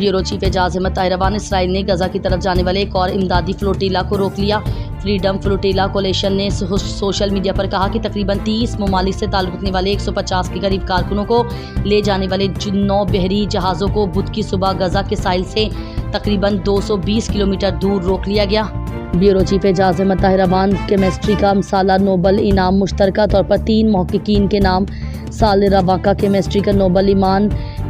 Bureau chief Ejaz Ahmed Tahirwan Israel ने Gaza की तरफ जाने वाले एक और इमदादी फ्लोटीला को रोक लिया। फ्रीडम फ्लोटीला कोलेशन ने सोशल मीडिया पर कहा कि तकरीबन 30 ममालिक से ताल्लुक़ रखने वाले 150 के करीब कारकुनों को ले जाने वाले 9 बहरी जहाज़ों को बुध की सुबह गजा के साहिल से तकरीबन 220 किलोमीटर दूर रोक लिया गया। Bureau chief Ejaz Ahmed Tahirwan chemistry का साला नोबल इनाम मुश्तरका तौर पर 3 महक़क़ीन के नाम, साल रवां का केमिस्ट्री का नोबल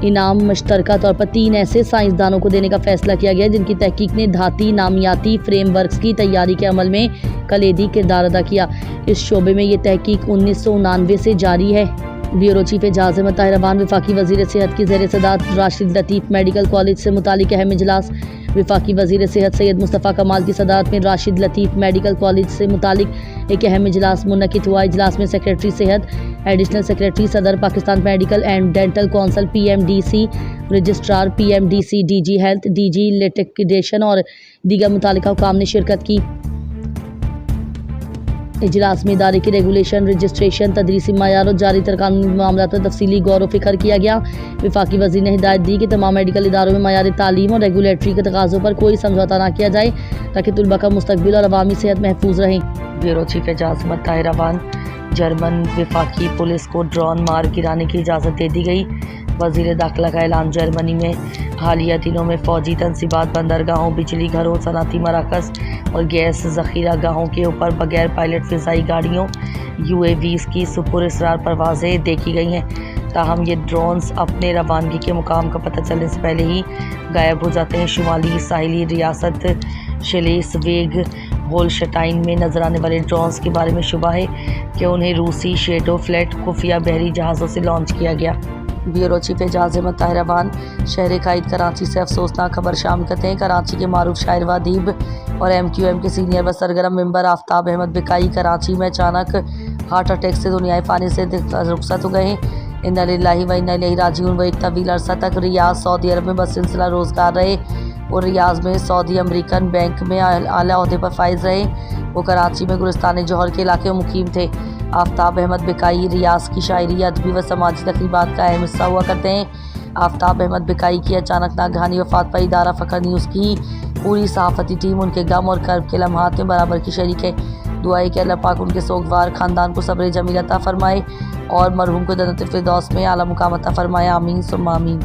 इनाम मुश्तरका तौर पर 3 ऐसे साइंसदानों को देने का फैसला किया गया जिनकी तहकीक ने धाती नामियाती फ्रेमवर्क्स की तैयारी के अमल में कलीदी किरदार अदा किया। इस शोबे में ये तहकीक 1999 से जारी है। ब्यूरो चीफ एजाज अहमद ताहिरवान वफाकी वज़ीर सेहत की ज़ेर सदारत राशिद लतीफ़ मेडिकल कॉलेज से मुतालिक अहम इजलास। वफाकी वज़ीर सेहत सैयद मुस्तफ़ा कमाल की सदारत में राशिद लतीफ़ मेडिकल कॉलेज से मुतालिक एक अहम इजलास मुनक़िद हुआ। इजलास में सेक्रेटरी सेहत, एडिशनल सेक्रेटरी सदर Pakistan medical and dental council PMDC, registrar PMDC, DG health, DG litigation और दीगर मुतालिका हुकाम ने शिरकत की। इजलास में इदारे की रेगुलेशन, रजिस्ट्रेशन, तदरीसी मयार और जारी तर कानूनी मामलों पर तफसीली गौर व फिक्र किया गया। वफाकी वज़ीर ने हिदायत दी कि तमाम मेडिकल इदारों में मयार तालीम और रेगुलेटरी के तकाज़ों पर कोई समझौता न किया जाए ताकि तुलबा का मुस्तकबिल और अवामी सेहत महफूज रहे। Bureau chief Ejaz Ahmed Tahirwan German वफाकी पुलिस को ड्रोन मार गिराने की इजाज़त दे दी गई। वज़ीर दाखिला का ऐलान। जर्मनी में हालिया दिनों में फ़ौजी तनसीबात बंदरगाहों, बिजली घरों, सनअती मराकज़ और गैस ज़ख़ीरा गाहों के ऊपर बगैर पायलट फ़िज़ाई गाड़ियों UAVs की सुपुरअसरार परवाज़ें देखी गई हैं। ताहम ये ड्रोन्स अपने रवानगी के मुकाम का पता चलने से पहले ही गायब हो जाते हैं। शुमाली साहिली रियासत शेलेस्वेग होल्शटाइन में नजर आने वाले ड्रोन्स के बारे में शुबा है कि उन्हें रूसी शेडो फ्लैट खुफिया बहरी जहाज़ों से लॉन्च किया गया। ब्यूरो चीफ एजाज अहमद ताहिरवान शहर कायद कराची से अफसोसनाक खबर शामिल करते हैं। कराची के मारूफ शायर व अदीब और MQM के सीनियर व सरगर्म मेंबर आफ्ताब अहमद बिकाई कराची में अचानक हार्ट अटैक से दुनियाए फ़ानी से रुखसत हो गए हैं। इन्ना लिल्लाहि व इन्ना इलैहि राजिऊन। वो एक तवील अरसा तक रियाद सऊदी अरब में बसिलसिला रोज़गार रहे और रियाज में सऊदी अमरीकन बैंक में आला ओहदे पर फाइज रहे। वो कराची में गुलिस्तान जौहर के इलाके में मुकीम थे। आफ्ताब अहमद बिकाई रियाज की शायरी, अदबी व समाजी तकरीबात का अहम हिस्सा हुआ करते हैं। आफ्ताब अहमद बिकाई की अचानक नागहानी वफ़ात पर इदारा फ़ख्र न्यूज़ की पूरी सहाफ़ती टीम उनके गम और कर्ब के लम्हात में बराबर की शरीक है। दुआ है कि अल्लाह पाक उनके सोगवार ख़ानदान को सब्र जमील अता फ़रमाए और मरहूम को जन्नत फ़िरदौस में आला मुकाम अता फ़रमाए। आमीन सुम्मा आमीन।